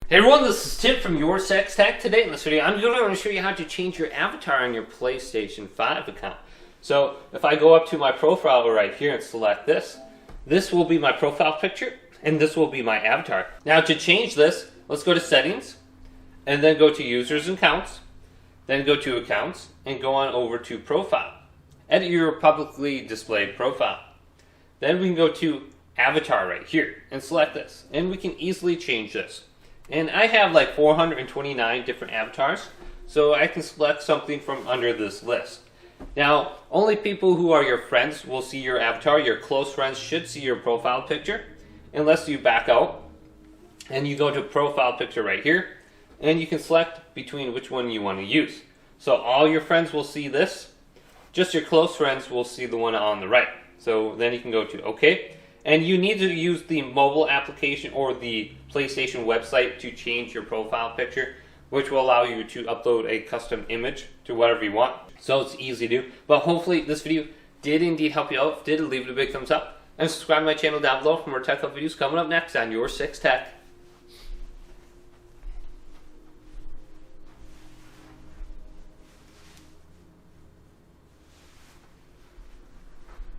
Hey everyone, this is Tim from YourSixTech. Today in this video, I'm going to show you how to change your avatar on your PlayStation 5 account. So if I go up to my profile right here and select this, this will be my profile picture and this will be my avatar. Now to change this, let's go to settings and then go to users and accounts, then go to accounts and go on over to profile. Edit your publicly displayed profile. Then we can go to avatar right here and select this and we can easily change this. And I have like 429 different avatars, so I can select something from under this list. Now, only people who are your friends will see your avatar. Your close friends should see your profile picture, unless you back out and you go to profile picture right here, and you can select between which one you want to use. So all your friends will see this, just your close friends will see the one on the right. So then you can go to OK. And you need to use the mobile application or the PlayStation website to change your profile picture, which will allow you to upload a custom image to whatever you want. So it's easy to do. But hopefully this video did indeed help you out. If it did, leave it a big thumbs up. And subscribe to my channel down below for more tech videos coming up next on YourSixTech.